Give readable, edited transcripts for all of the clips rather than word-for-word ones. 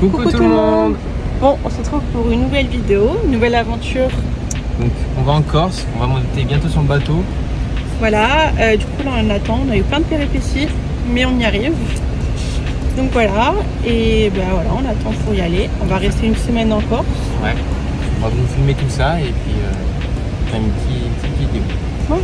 Coucou tout le monde. Bon, on se retrouve pour une nouvelle vidéo, une nouvelle aventure. Donc on va en Corse, on va monter bientôt sur le bateau. Voilà, du coup là on attend, on a eu plein de péripéties, mais on y arrive. Donc voilà, et ben voilà, on attend pour y aller. On va rester une semaine en Corse. Ouais, on va vous filmer tout ça et puis faire une petite vidéo. Voilà.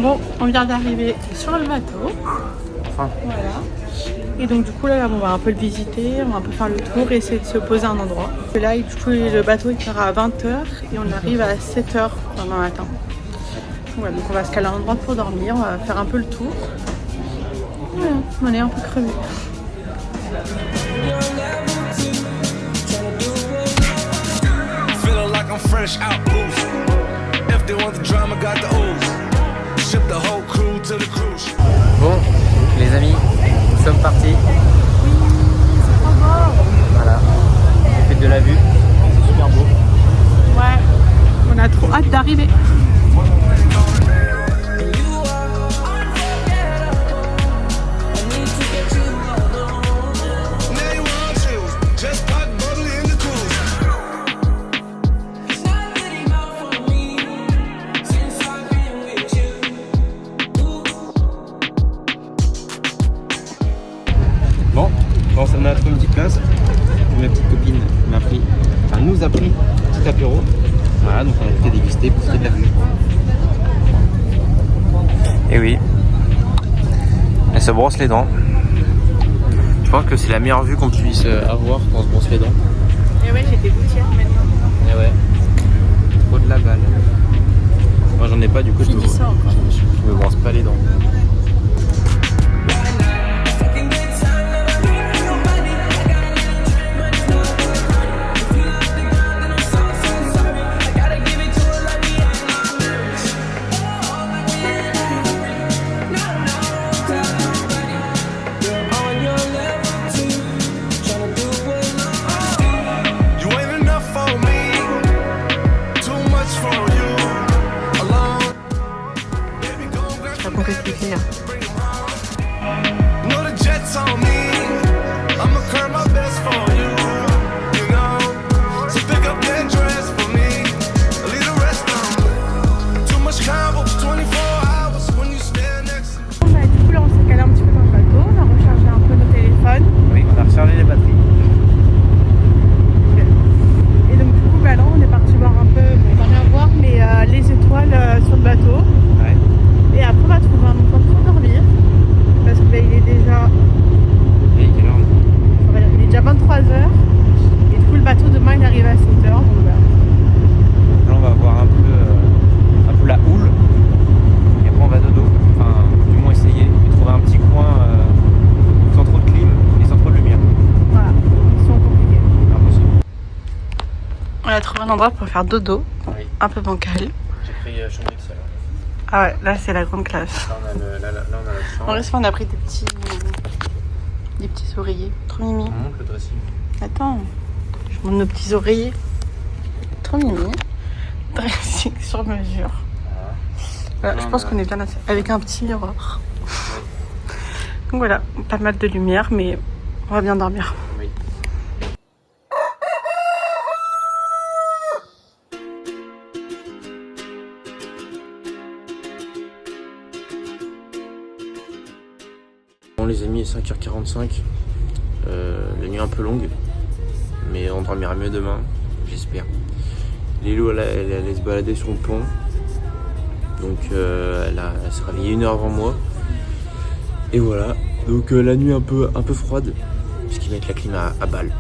Bon, on vient d'arriver sur le bateau. Enfin. Voilà. Et donc du coup là, on va un peu le visiter, on va un peu faire le tour et essayer de se poser à un endroit. Et là, du coup, le bateau il part à 20h et on arrive à 7h demain matin. Voilà, donc on va se caler à un endroit pour dormir, on va faire un peu le tour. Voilà, on est un peu crevés. Bon, les amis, nous sommes partis. Oui, c'est trop beau. Voilà, on fait de la vue, c'est super beau. Ouais, on a trop hâte d'arriver. Bon, ça m'a pris une petite place. Ma petite copine m'a pris, enfin nous a pris un petit apéro. Voilà, donc on a fait déguster pour ce qui est de la vue. Et oui, elle se brosse les dents. Je pense que c'est la meilleure vue qu'on puisse avoir quand on se brosse les dents. Et ouais, j'ai des gouttières maintenant. Et ouais, trop de la balle. Moi j'en ai pas, du coup je me brosse pas les dents. On a trouvé un endroit pour faire dodo, oui. Un peu bancal. J'ai pris chambre XL. Ah ouais, là c'est la grande classe. Là on a la chambre. En reste, on a pris des petits oreillers, trop mimi. On monte le dressing. Attends, je monte nos petits oreillers. Trop mimi. Dressing sur mesure. Voilà, je pense qu'on est bien assez. Avec un petit miroir. Oui. Donc voilà, pas mal de lumière, mais on va bien dormir. Oui. Bon les amis, 5h45, la nuit un peu longue, mais on dormira mieux demain, j'espère. Lilou elle allait se balader sur le pont, donc elle s'est réveillée 1 heure avant moi. Et voilà, donc la nuit un peu froide, puisqu'ils mettent la clim à balle.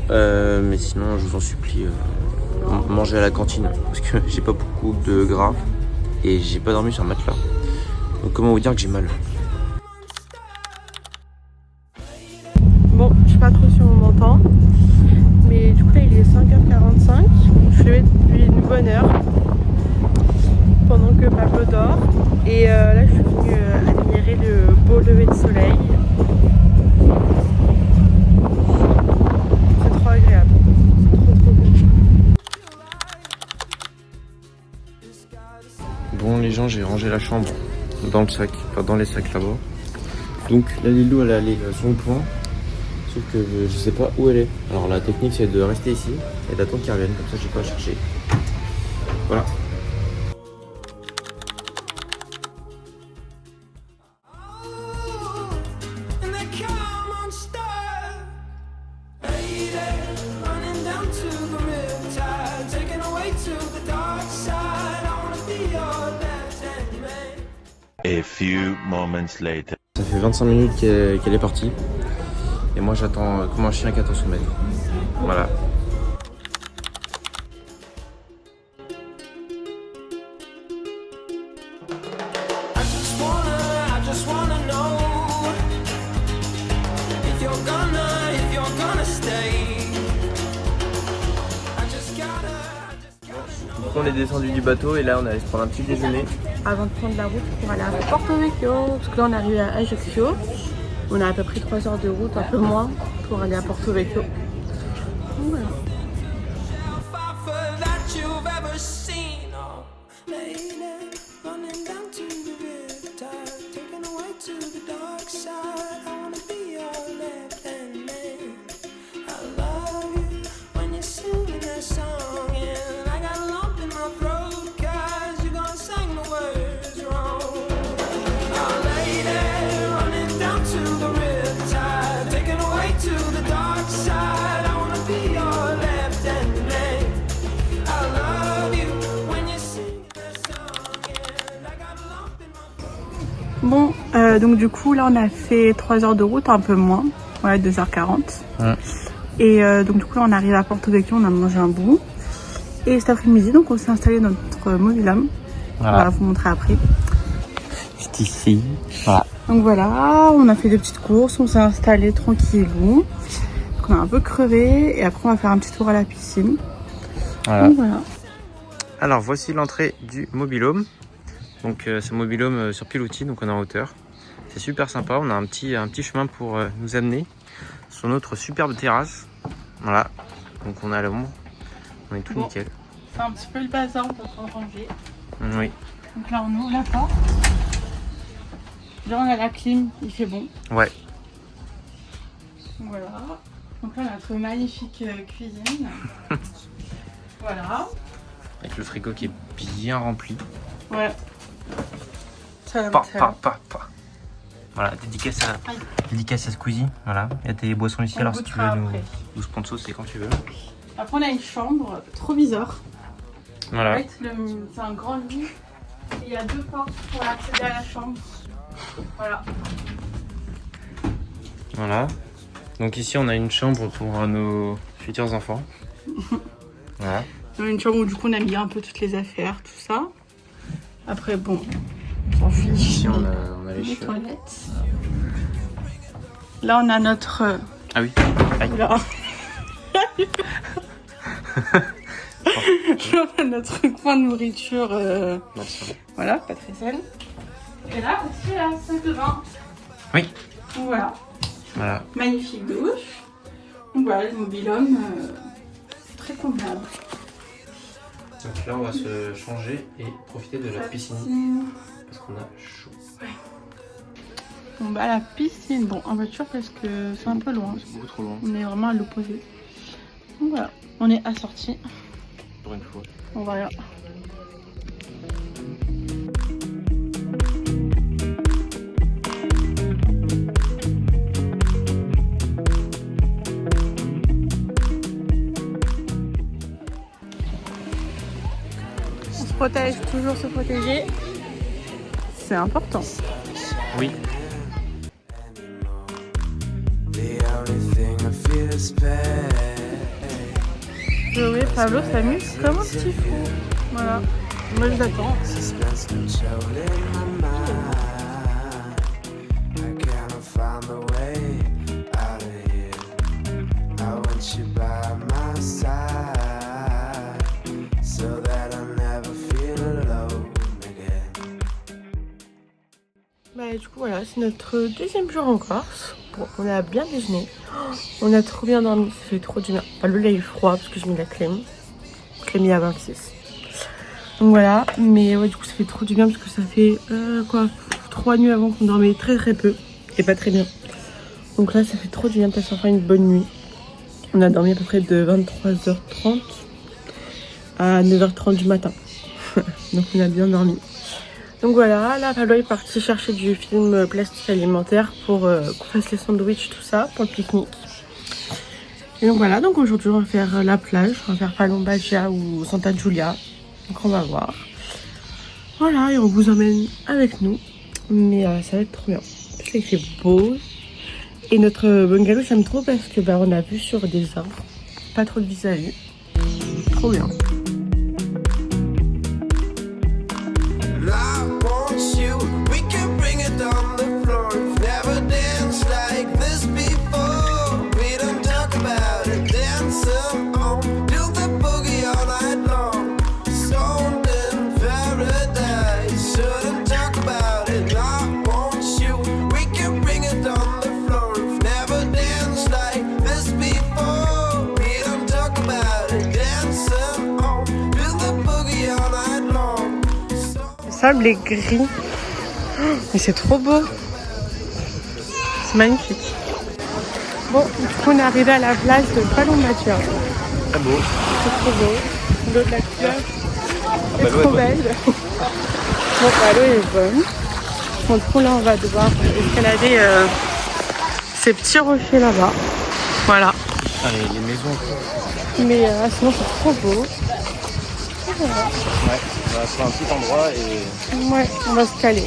Voilà. Mais sinon je vous en supplie, mangez à la cantine, parce que j'ai pas beaucoup de gras et j'ai pas dormi sur un matelas. Donc comment vous dire que j'ai mal? Bon, je sais pas trop si on m'entend, mais du coup là il est 5h45. Je vais de nouveau bonheur pendant que Pablo dort. Et là je suis venue admirer le beau lever de soleil. C'est trop agréable, trop beau. Bon les gens, j'ai rangé la chambre dans le sac, enfin dans les sacs là-bas. Donc la Lilou elle est allée sur le point, sauf que je sais pas où elle est. Alors la technique c'est de rester ici et d'attendre qu'elle revienne, comme ça j'ai pas à chercher. Voilà. A few moments later. Ça fait 25 minutes qu'elle est partie. Et moi j'attends comme un chien qui attend son maître. Voilà. Donc on est descendu du bateau et là on allait se prendre un petit déjeuner. Avant de prendre la route pour aller à Porto Vecchio, parce que là on est arrivé à Ajaccio. On a à peu près 3 heures de route, un peu moins, pour aller à Porto Vecchio. Donc, voilà. Bon, donc du coup là on a fait 3 heures de route, un peu moins, ouais 2h40. Ouais. Et donc du coup là on arrive à Porto Vecchio, on a mangé un bout. Et cet après-midi donc on s'est installé dans notre mobil-home. Voilà. On va vous montrer après. Juste ici. Voilà. Donc voilà, on a fait des petites courses, on s'est installé tranquillou. Donc on a un peu crevé et après on va faire un petit tour à la piscine. Voilà. Donc voilà. Alors voici l'entrée du mobil-home. Donc ce mobil-home sur pilotis, donc on est en hauteur. C'est super sympa, on a un petit chemin pour nous amener sur notre superbe terrasse. Voilà, donc on est à l'ombre, on est tout Bon. nickel. C'est un petit peu le bazar, on peut pas ranger. Oui, Donc là on ouvre la porte. Là on a la clim, il fait bon. ouais, Donc voilà. Donc là on a notre magnifique cuisine. Voilà. avec le frigo qui est bien rempli. Ouais. Ça Pa. Voilà, dédicace à Squeezie. Voilà, il y a tes boissons ici, On alors si tu veux goûtera nous après. sponsor, c'est quand tu veux. Après on a une chambre trop bizarre. Voilà, En fait, c'est un grand lit. Et il y a 2 portes pour accéder à la chambre. Voilà. voilà. Donc ici on a une chambre pour nos futurs enfants. Voilà. On a une chambre où du coup on a mis un peu toutes les affaires, tout ça. Après bon, on s'en fiche. Ici on a les Les chiottes. toilettes. Là on a notre... Ah oui. Aïe. Là. On a notre coin de nourriture. Merci. Voilà, pas très saine. Et là aussi la salle de bain. Oui. Donc voilà. Voilà. Magnifique douche. Donc voilà, le mobil-home, très convenable. Donc là on va se changer et profiter de la piscine parce qu'on a chaud. Bon bah la piscine, bon en voiture parce que c'est un peu loin. C'est beaucoup trop loin On est vraiment à l'opposé. Donc voilà, on est assortis. pour une fois. On va là. On se protège, toujours se protéger. C'est important. Oui. Joey et Pablo s'amusent comme un petit fou. Voilà. Moi je l'attends. So that du coup voilà, c'est notre deuxième jour en Corse. Bon, on a bien déjeuné. Oh, on a trop bien dormi, ça fait trop du bien. Enfin, le lait est froid parce que j'ai mis la crème. Crème à 26. Donc voilà, mais ouais, du coup ça fait trop du bien parce que ça fait 3 nuits avant qu'on dormait très très peu et pas très bien. Donc là ça fait trop du bien de passer enfin une bonne nuit. On a dormi à peu près de 23h30 à 9h30 du matin. Donc on a bien dormi. Donc voilà, là Pablo est parti chercher du film plastique alimentaire pour qu'on fasse les sandwichs, tout ça, pour le pique-nique. Et donc voilà, donc aujourd'hui on va faire la plage, on va faire Palombagia ou Santa Giulia. Donc on va voir. Voilà, et on vous emmène avec nous. Mais ça va être trop bien. Parce qu'il fait beau. Et notre bungalow j'aime trop parce que on a vu sur des arbres. Pas trop de vis-à-vis. Trop bien. Le sable est gris. Mais c'est trop beau. C'est magnifique. Bon, du coup, on est arrivé à la plage de Palombagia. Très beau. C'est trop beau. L'eau de la plage est trop belle. Bon, l'eau est bonne. Bon, du coup, là, on va devoir escalader ces petits rochers là-bas. Voilà. Ah, les maisons. Mais sinon, c'est trop beau. Voilà. Ouais, on va faire un petit endroit et... Ouais, on va se caler.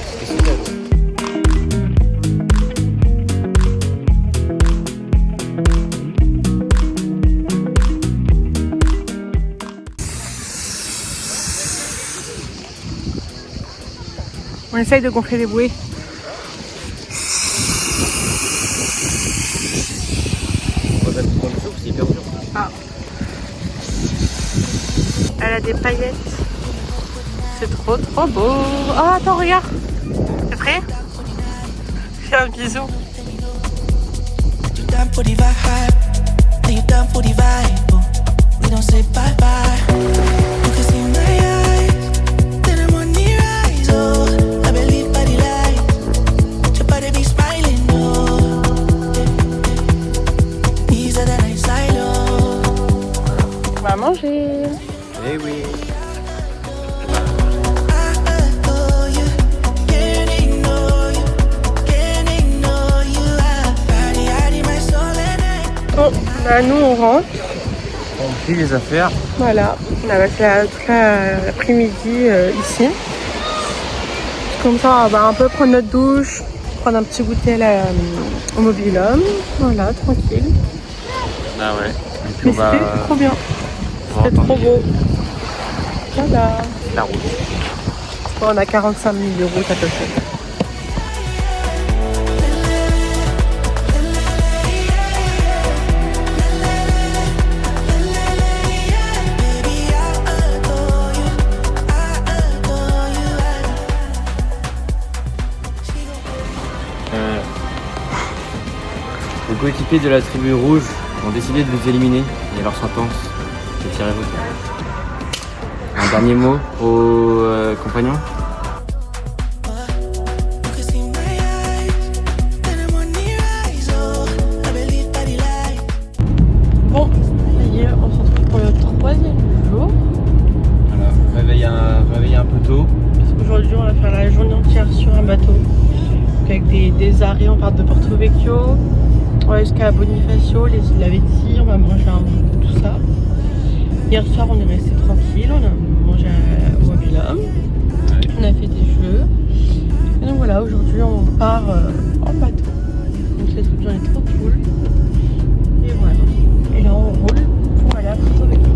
On essaye de gonfler les bouées. C'est hyper dur. Ah. Elle a des paillettes. C'est trop trop beau. Oh attends, regarde. T'es prêt? Fais un bisou. On va manger. Eh oui. Bon, bah nous on rentre. On plie les affaires. Voilà, on a passé toute l'après-midi ici. Comme ça, on va un peu prendre notre douche, prendre un petit goûter au mobil-homme. Voilà, tranquille. Ah ouais. Et puis Mais on va... c'était trop bien. on va C'était trop entendre beau. Voilà. la route. Bon, on a 45 000 € à peu près. Les coéquipiers de la tribu rouge ont décidé de vous éliminer et leur sentence est irrévocable. Un dernier mot aux compagnons? Bon, ça y est, on se retrouve pour le 3e jour. Voilà, réveiller un peu tôt. Aujourd'hui, on va faire la journée entière sur un bateau. Donc avec des arrêts, on part de Porto Vecchio. On va jusqu'à Bonifacio, les îles Lavezzi, on va manger un peu tout ça. Hier soir, on est resté tranquille, on a mangé au mobil-homme. Ouais. On a fait des jeux. Et donc voilà, aujourd'hui, on part en bateau. Donc cette journée est trop cool. Et voilà. Et là, on roule pour aller à Porto Vecchio.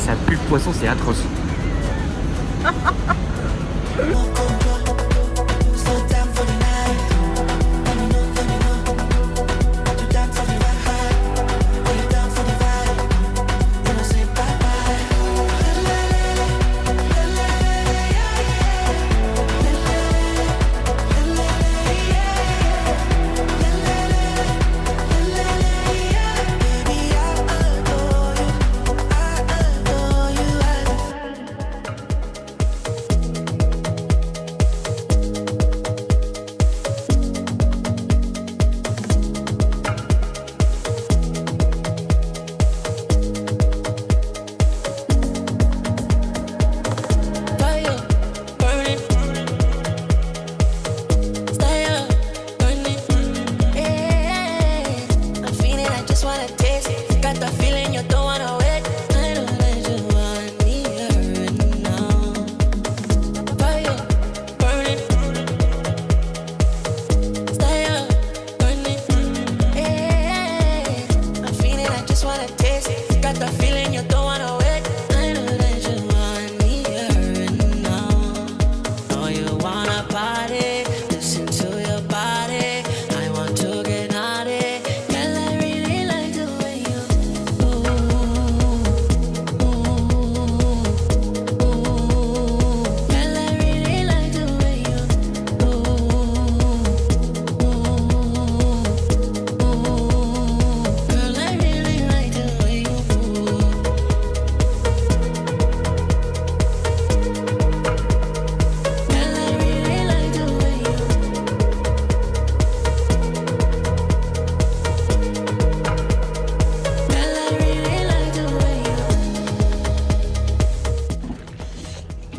ça pue le poisson, c'est atroce.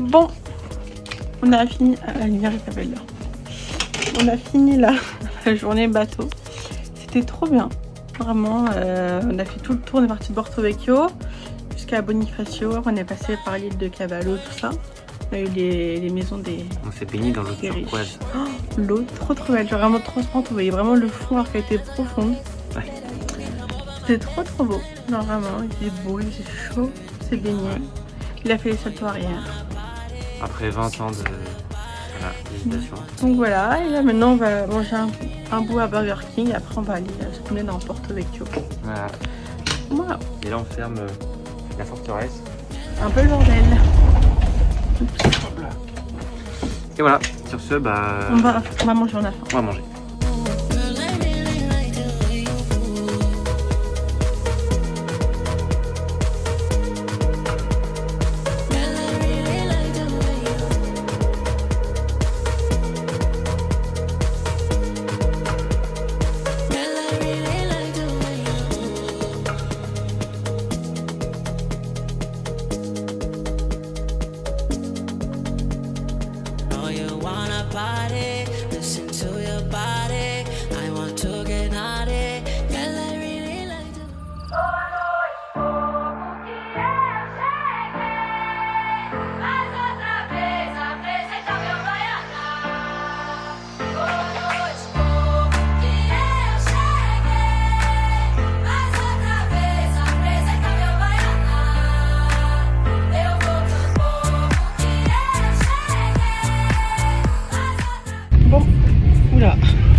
Bon, on a fini. La lumière est pas belle là. On a fini la journée bateau. C'était trop bien. Vraiment, on a fait tout le tour. On est parti de Porto Vecchio jusqu'à Bonifacio. On est passé par l'île de Cavallo, tout ça. On a eu les maisons des. On s'est baigné dans l'eau turquoise. Oh, l'eau trop belle, genre vraiment transparente. On voyait vraiment le fond alors qu'elle était profonde. Ouais. C'était trop beau. Non, vraiment, il était beau, il était chaud. On s'est baigné. Ouais. Il a fait les saltos arrière. Après 20 ans de méditation. Donc voilà, et là maintenant on va manger un bout à Burger King. Après on va aller se promener dans Porto Vecchio. Voilà. Et là on ferme la forteresse. Un peu le bordel. Et voilà, sur ce, bah... On va manger, on a faim. On va manger.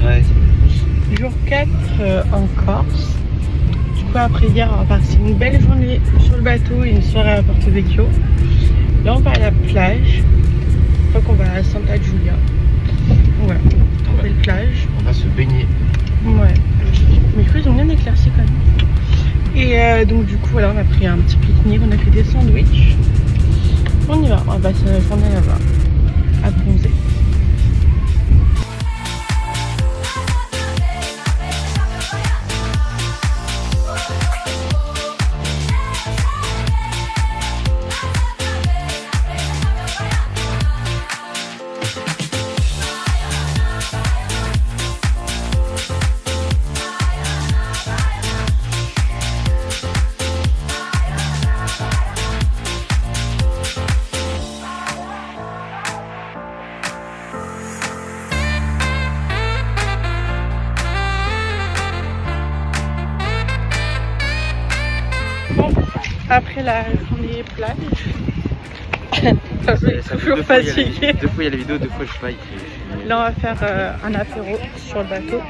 Ouais. Jour 4 en Corse. Du coup après hier on va passer une belle journée sur le bateau et une soirée à Porto Vecchio. Là on va à la plage. Je crois qu'on va à Santa Giulia. Voilà, trop belle plage. On va se baigner. Ouais. Mais je crois qu'ils ont bien éclairci quand même. Et donc du coup voilà, on a pris un petit pique-nique, on a fait des sandwichs. On y va, on va passer la journée là-bas à bronzer. après la journée plage. Je suis toujours fatiguée. 2 fois il y a la vidéo, 2 fois je suis pas. Là on va faire un apéro sur le bateau.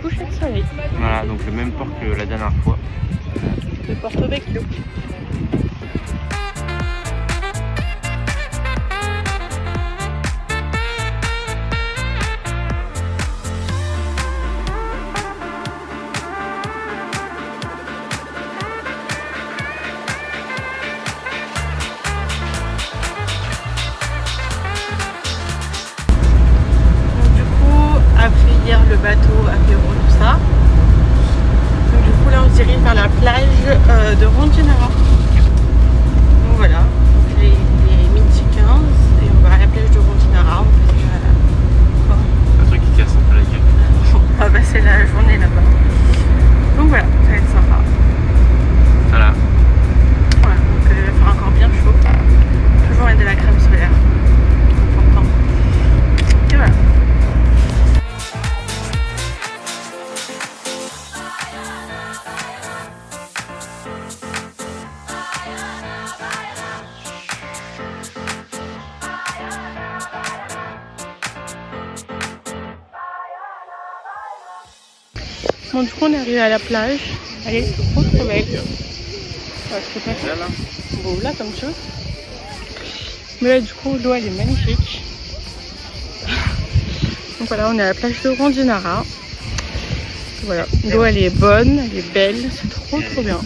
Coucher de soleil. Voilà, donc le même port que la dernière fois. De Porto Vecchio. Hier le bateau, apéro, tout ça. Donc du coup là on se dirige vers la plage de Rondinara. Donc voilà, il est midi 15 et on va à la plage de Rondinara. Un truc qui casse un peu la gueule. On va passer la journée là-bas. Donc voilà, ça va être sympa. Voilà. Voilà, donc il va faire encore bien chaud. Toujours mettre de la crème solaire. Important. Et voilà. Bon, du coup on est arrivé à la plage. Elle est trop belle. C'est pas ça. Bon là comme ça. Mais là du coup l'eau elle est magnifique. Donc voilà, on est à la plage de Rondinara. Voilà, l'eau elle est bonne, elle est belle, c'est trop bien.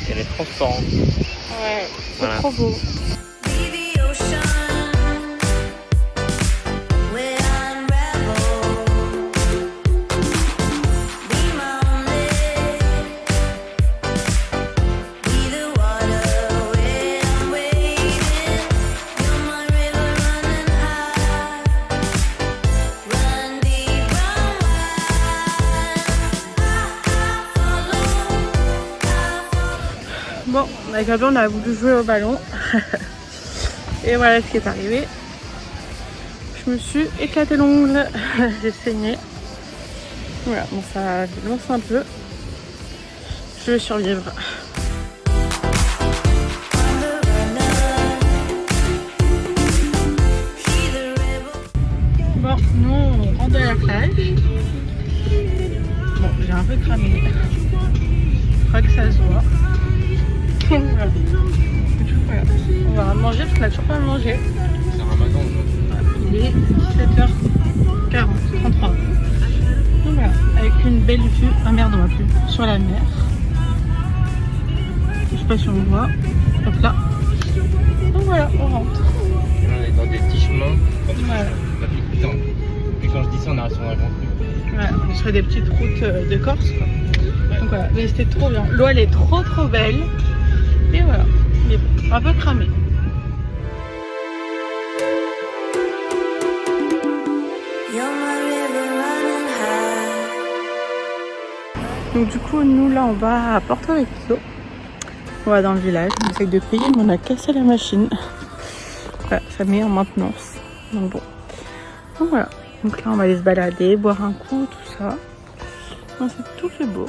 Elle est transparente. Ouais, c'est voilà. trop beau. Bon, avec Fabien on a voulu jouer au ballon. Et voilà ce qui est arrivé. Je me suis éclaté l'ongle. J'ai saigné. Voilà, bon ça lance un peu. Je vais survivre. Bon, nous on rentre de la plage. Bon, j'ai un peu cramé. Je crois que ça se voit. Voilà. Voilà. On va manger parce qu'on n'a toujours pas mangé. C'est Ramadan aujourd'hui. Il est 17h40, 33. Donc voilà, avec une belle vue, ah merde on va plus, sur la mer. Je sais pas si on le voit. Hop là. Donc voilà, on rentre. On est dans des petits chemins. Voilà. Putain. Puis quand je dis ça, on arrive sur un grand truc. Voilà, on serait des petites routes de Corse quoi. Donc voilà, mais c'était trop bien. L'eau elle est trop belle. Et voilà, mais bon, un peu cramé. Donc du coup, nous là, on va à Porto Vecchio. On va dans le village, on essaye de payer, mais on a cassé la machine. Voilà, ça met en maintenance. Donc bon. Donc voilà. Donc là, on va aller se balader, boire un coup, tout ça. Non, c'est tout fait beau.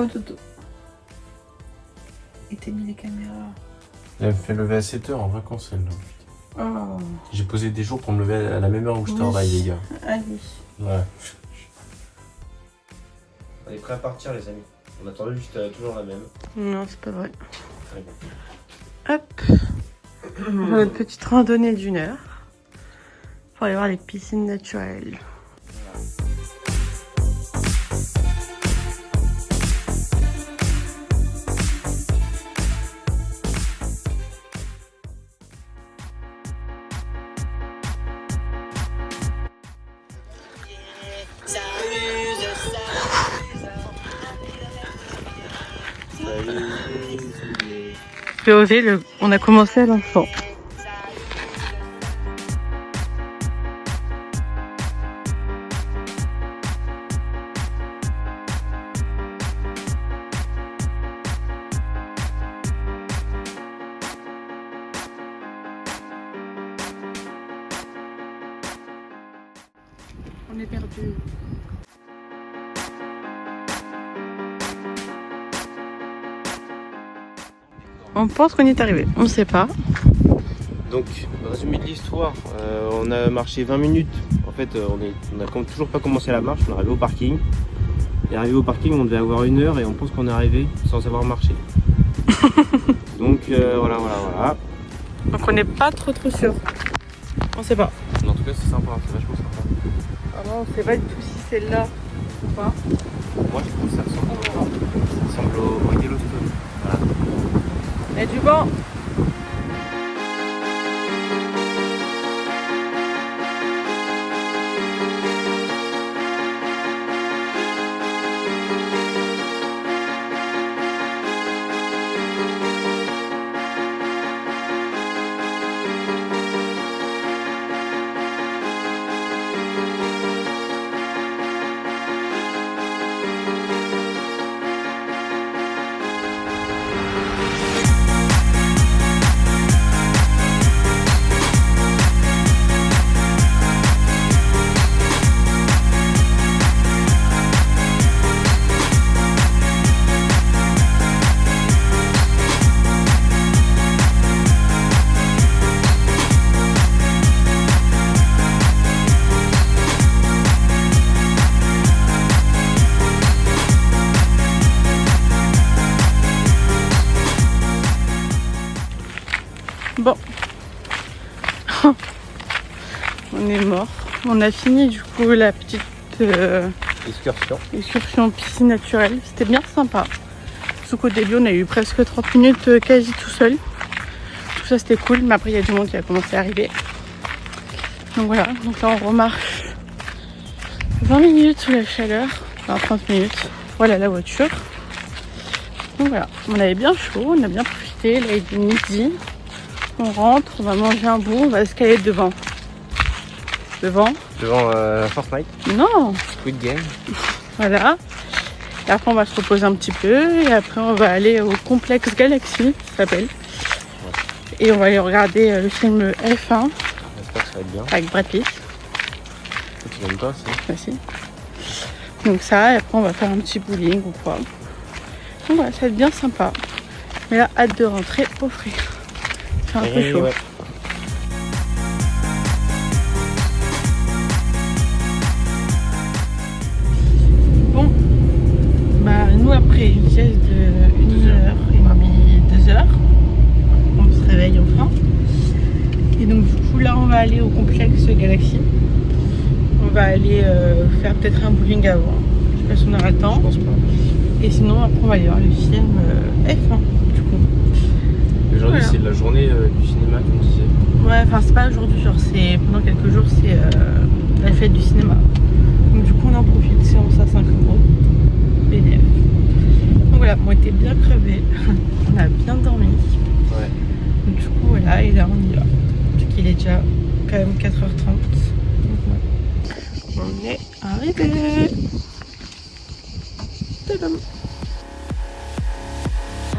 Oh Toto. Et t'as mis les caméras. Elle me fait lever à 7h en vacances elle. Oh. J'ai posé des jours pour me lever à la même heure où je travaille les gars. Allez. Ouais. On est prêts à partir les amis. On attend juste toujours la même. Non, c'est pas vrai. Très bien. Hop. On a une petite randonnée d'1 heure pour aller voir les piscines naturelles. POV, on a commencé à l'instant. On est perdu. On pense qu'on y est arrivé, on ne sait pas. Donc, résumé de l'histoire, on a marché 20 minutes. En fait, on n'a toujours pas commencé la marche, on est arrivé au parking. Et arrivé au parking, on devait avoir 1 heure et on pense qu'on est arrivé sans avoir marché. Donc voilà. Donc on n'est pas trop sûr. On sait pas. En tout cas, c'est sympa, c'est vachement sympa. Ah non, on sait pas du tout si c'est là ou pas. Moi, je trouve que ça ressemble au Yellowstone. Voilà. Il y a du vent. Bon, on est mort. On a fini du coup la petite excursion piscine naturelle. C'était bien sympa. Sauf qu'au début on a eu presque 30 minutes quasi tout seul. Tout ça c'était cool, mais après il y a du monde qui a commencé à arriver. Donc voilà, donc là on remarche 20 minutes sous la chaleur, enfin 30 minutes. Voilà la voiture. Donc voilà, on avait bien chaud, on a bien profité, là il est midi. On rentre, on va manger un bout, on va escalader devant. Devant Fortnite. Non. Squid Game. Voilà. Et après on va se reposer un petit peu et après on va aller au complexe Galaxy, ça s'appelle. Ouais. Et on va aller regarder le film F1. J'espère que ça va être bien. Avec Brad Pitt. Tu l'aimes pas, si? Bah si. Donc ça, et après on va faire un petit bowling ou quoi. Donc voilà, ça va être bien sympa. Mais là, hâte de rentrer au frais. C'est un peu chaud. Ouais. Bon, bah nous après une sieste de 1h30, 2h, on se réveille enfin. Et donc du coup là on va aller au complexe Galaxy. On va aller faire peut-être un bowling avant. Je sais pas si on aura le temps. Je pense pas. Et sinon après on va aller voir le film F1 du coup. Aujourd'hui voilà. C'est la journée du cinéma comme on disait. Ouais, enfin c'est pas aujourd'hui, genre c'est pendant quelques jours c'est la fête du cinéma. Donc du coup on en profite, séance à 5 €. BDF. Donc voilà, on était bien crevés, on a bien dormi. Ouais. Donc du coup voilà, et là on y va. Donc il est déjà quand même 4h30. Donc ouais. On est arrivé. Tadam.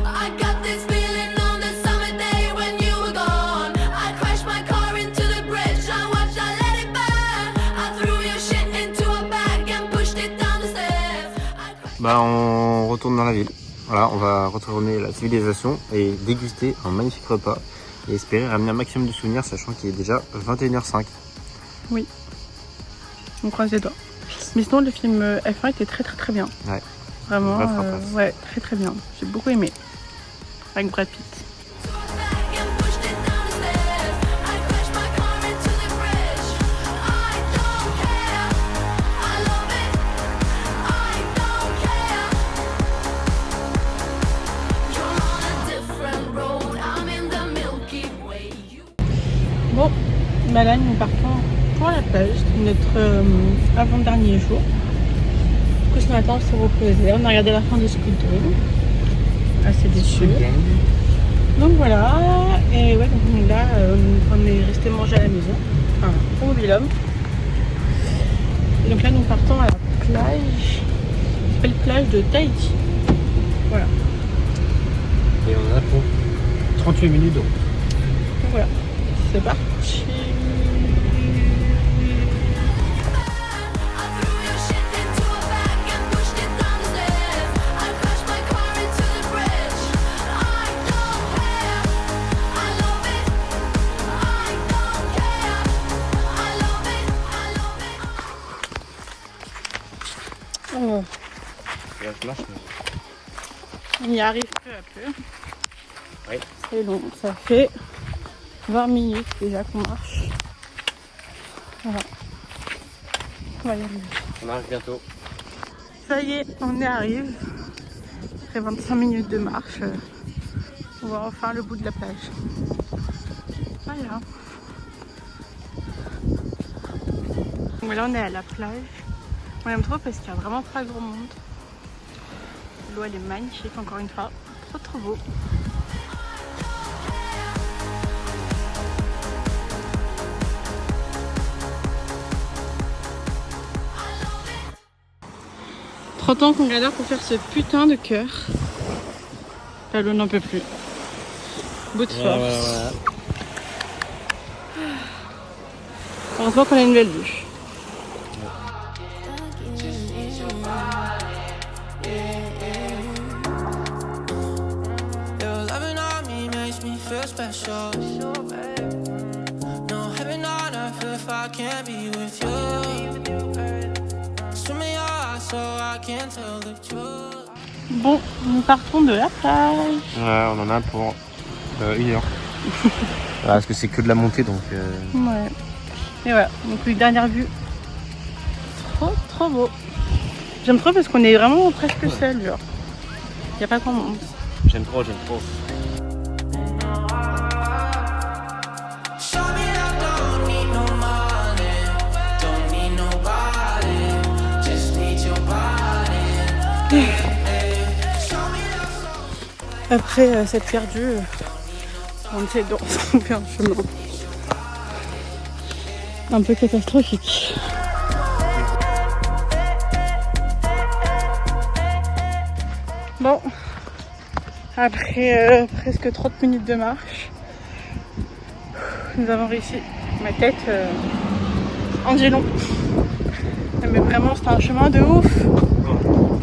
I got this feeling on the summer day when you were gone. I crashed my car into the bridge. I watched, I let it burn. I threw your shit into a bag and pushed it down the stairs. Bah on retourne dans la ville. Voilà, on va retourner à la civilisation et déguster un magnifique repas et espérer ramener un maximum de souvenirs, sachant qu'il est déjà 21h05. Oui. On croise les doigts. Mais sinon le film F1 était très bien. Ouais. Vraiment, Vraie frappasse. ouais, très très bien. J'ai beaucoup aimé. Avec Brad Pitt. Bon, bah là nous partons pour la plage, notre avant-dernier jour. Du coup ce matin on s'est reposé, on a regardé la fin de Squid Game. Assez déçu. Donc voilà, et ouais donc là on est resté manger à la maison, enfin au mobil-homme. Et donc là nous partons à la plage, qui s'appelle plage de Tahiti. Voilà. Et on a pour 38 minutes d'eau. Donc voilà, c'est parti. Oh, on y arrive peu à peu. Oui. C'est long, ça fait 20 minutes déjà qu'on marche. Voilà. On va y arriver. On arrive bientôt. Ça y est, on y arrive. Après 25 minutes de marche, on voit enfin le bout de la plage. Voilà. Donc là on est à la plage. On aime trop parce qu'il y a vraiment pas grand monde. L'eau elle est magnifique encore une fois. Trop beau. Trop de temps qu'on galère pour faire ce putain de cœur. Là l'eau n'en peut plus. Bout de force. Heureusement qu'on a une belle vue. Special. No heaven on earth if I can't be with you. Swim me your eyes so I can tell the truth. Bon, nous partons de la plage. Ouais, on en a pour 1 heure. Voilà, parce que c'est que de la montée donc. Ouais. Et voilà, donc une dernière vue. Trop beau. J'aime trop parce qu'on est vraiment presque seul, genre. Il n'y a pas grand monde. J'aime trop. Après cette perdue, on essaie de retrouver un chemin un peu catastrophique. Bon, après presque 30 minutes de marche, nous avons réussi. Ma tête en dit long. Mais vraiment c'était un chemin de ouf.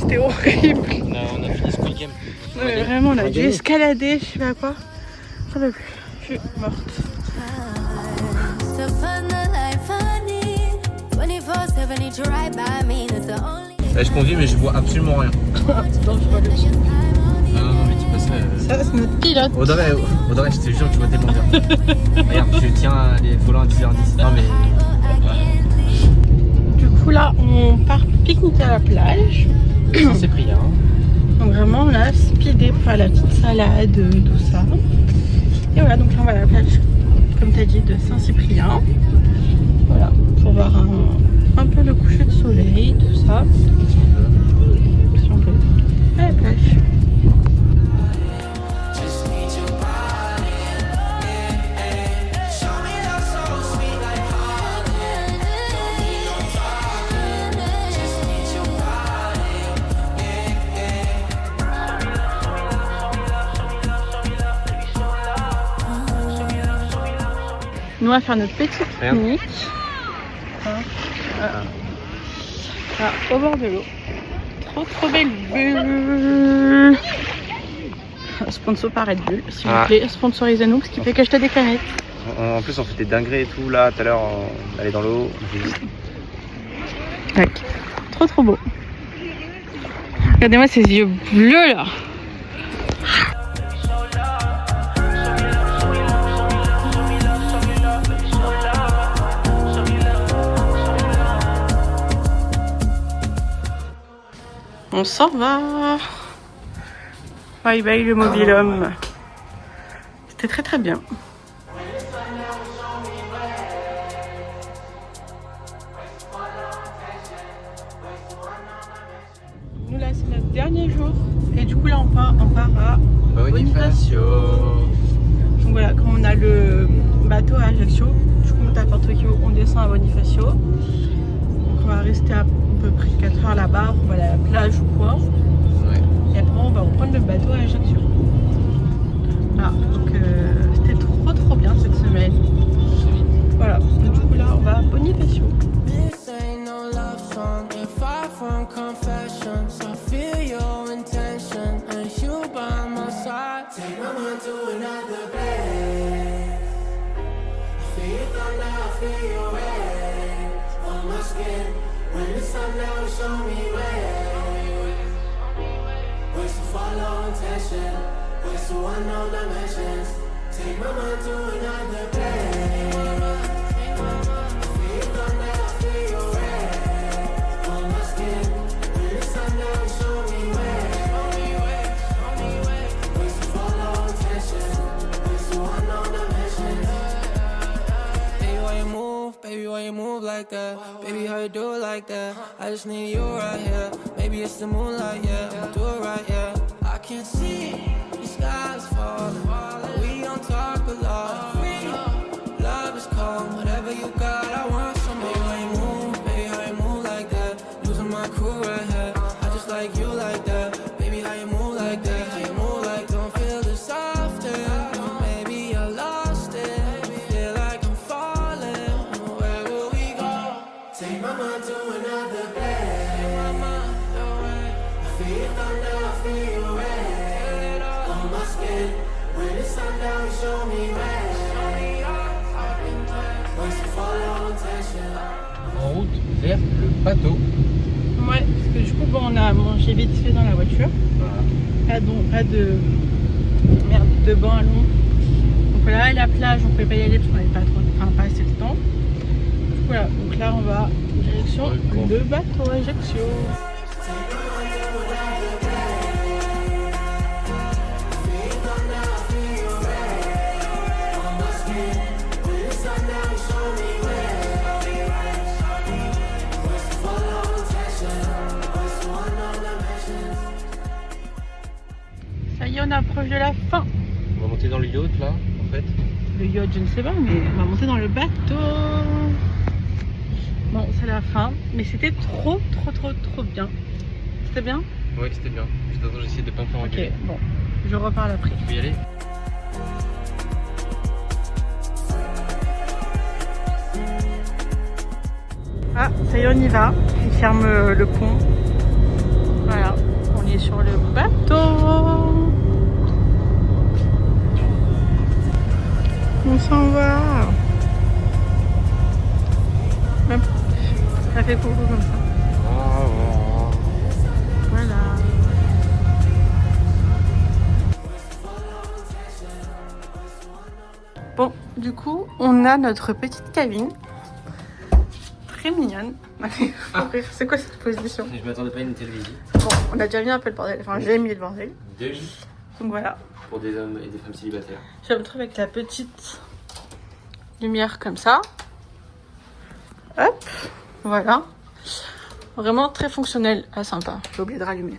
C'était horrible. On a fini Squid Game. Mais vraiment on a dû escalader, je sais pas quoi. J'en peux plus, je suis morte. Là, je conduis mais je vois absolument rien. Non, je vois le chien. Non mais tu passes. Ça c'est notre pilote. Audrey, je te jure que je vois tellement bien. Regarde, je tiens les volants à 10h10. Non mais. Du coup là on part pique-niquer à la plage. C'est pris hein. Donc vraiment on a speedé pour faire la petite salade, tout ça. Et voilà, donc là on va à la plage, comme tu as dit, de Saint-Cyprien. Voilà, pour voir un peu le coucher de soleil, tout ça. Si on peut. À la plage. Nous on va faire notre petit pique-nique. Voilà, au bord de l'eau. Trop belle bulle. Sponsor par Red Bull, s'il vous plaît, sponsorisez-nous, ce qui fait qu'acheter des canettes. En plus on fait des dingueries et tout là, tout à l'heure on allait dans l'eau. Ouais. Trop beau. Regardez-moi ces yeux bleus là. On s'en va. Bye bye le mobil-homme. C'était très très bien. Nous là c'est notre dernier jour et du coup là on part à Bonifacio. Donc voilà, quand on a le bateau à Ajaccio, du coup on monte à Porto-Vecchio, on descend à Bonifacio. Donc on va rester à peu près 4 heures là-bas, on va aller à la plage ou quoi. Ouais. Et après on va reprendre le bateau à Ajaccio. Voilà, donc c'était trop bien cette semaine. Voilà, donc du coup là on va à Bonifacio. From confessions, I feel your intention, and you by my side. Take my mind to another place. I feel your thunder, I feel your rain on my skin. When the sun down, show me ways. Ways to follow intention, ways to unknown dimensions. Take my mind to another place. I feel your thunder, I feel your rain. Baby, why you move like that? Baby, how you do it like that? I just need you right here. Maybe it's the moonlight, yeah. Do it right, yeah. I can't see the skies falling. We don't talk a lot. Free love is cold. Whatever you got, I want some. Baby, how you move? Baby, how you move like that? Losing my cool right here. I just like you like that. Baby, how you move like that? How you move like don't feel this often. Maybe I lost it. Feel like I'm falling. Where will we go? Take my mind to another place. Take my mind away. I feel your thunder, I feel your rain on my skin. When the sun down, show me ways. Ways to follow intention. En route vers le bateau. Ouais, parce que du coup bon, on a mangé vite fait dans la voiture. Voilà. Pas de banc à long. Donc là la plage on pouvait pas y aller parce qu'on n'avait pas assez de temps. Voilà, donc là on va direction le bateau Ajaccio. Ça y est, on approche de la fin. On va monter dans le yacht là, en fait. Le yacht, je ne sais pas, mais on va monter dans le bateau. Bon, c'est la fin, mais c'était trop bien. C'était bien? Ouais, c'était bien. Juste j'essaie de pas me faire engueuler. Ok, bon, je reparle après. Tu peux y aller? Ah, ça y est, on y va. Il ferme le pont. Voilà, on est sur le bateau. On s'en va. Hop. Ça fait coucou comme ça. Voilà. Bon, du coup, on a notre petite cabine. Très mignonne. C'est quoi cette position? Je m'attendais pas à une telle visite. Bon, on a déjà mis un peu le bordel. Enfin, j'ai mis le bordel. Deux lits. Donc voilà. Pour des hommes et des femmes célibataires. J'aime trop avec la petite lumière comme ça. Hop, voilà. Vraiment très fonctionnel. Ah, sympa. J'ai oublié de rallumer.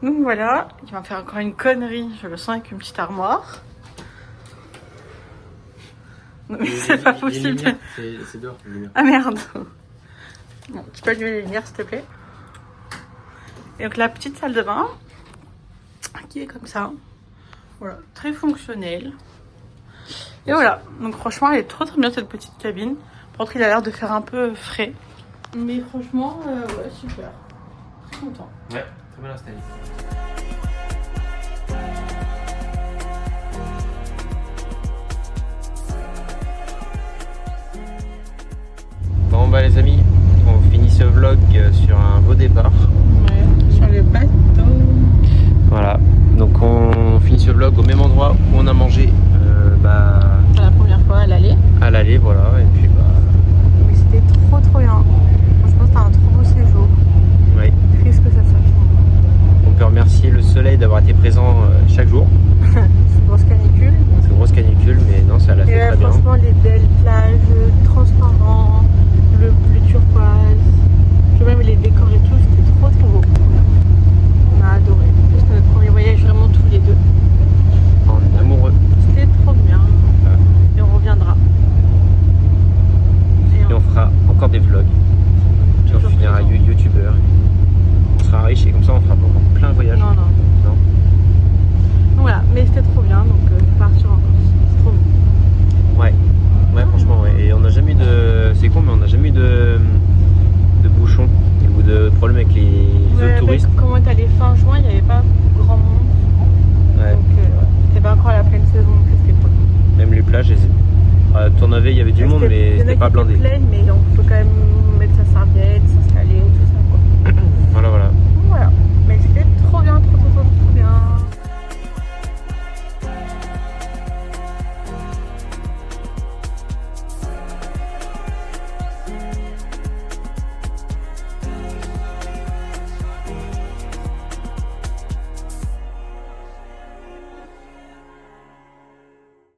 Donc voilà. Il va me faire encore une connerie. Je le sens avec une petite armoire. Non, mais c'est pas possible. C'est dehors, les lumières. Ah merde. Bon, tu peux allumer les lumières s'il te plaît. Et donc la petite salle de bain qui est comme ça. Voilà, très fonctionnelle. Et voilà, donc franchement elle est trop bien cette petite cabine. Par contre il a l'air de faire un peu frais. Mais franchement, ouais, super. Très content. Ouais, très bien installé. Bon bah les amis, on finit ce vlog sur un beau départ. Ouais, sur le bateau. Voilà, donc on finit ce vlog au même endroit où on a mangé C'est la première fois à l'aller. à l'aller, voilà, et puis Mais c'était trop bien. Franchement, c'était un trop beau séjour. ouais. Triste que ça soit fini. On peut remercier le soleil d'avoir été présent chaque jour. C'est une grosse canicule. C'est une grosse canicule, mais non, ça l'a Et fait très bien. franchement, les belles plages transparentes, le bleu turquoise, puis même les décors et tout, c'était trop beau. On a adoré. C'était notre premier voyage vraiment tous les deux. On est amoureux. C'était trop bien. Et on reviendra. Et on fera encore des vlogs. Puis on Toujours finira présent. youtubeur. On sera riche et comme ça on fera encore plein de voyages. Non. Non. Donc voilà, mais c'était trop bien, donc partir encore. C'est trop beau. Ouais, franchement, ouais. Et on n'a jamais eu de. C'est con, mais on n'a jamais eu de bouchons ou de problème avec les Ouais, autres touristes. Comment on est allé fin juin, il n'y avait pas grand monde. Ouais. Donc c'était pas encore la pleine saison, donc c'était cool. Même les plages, à Tournavey, il y avait du monde, mais c'était pas blindé. Pleine, mais on peut quand même mettre sa serviette, s'installer, tout ça quoi. Voilà. Voilà.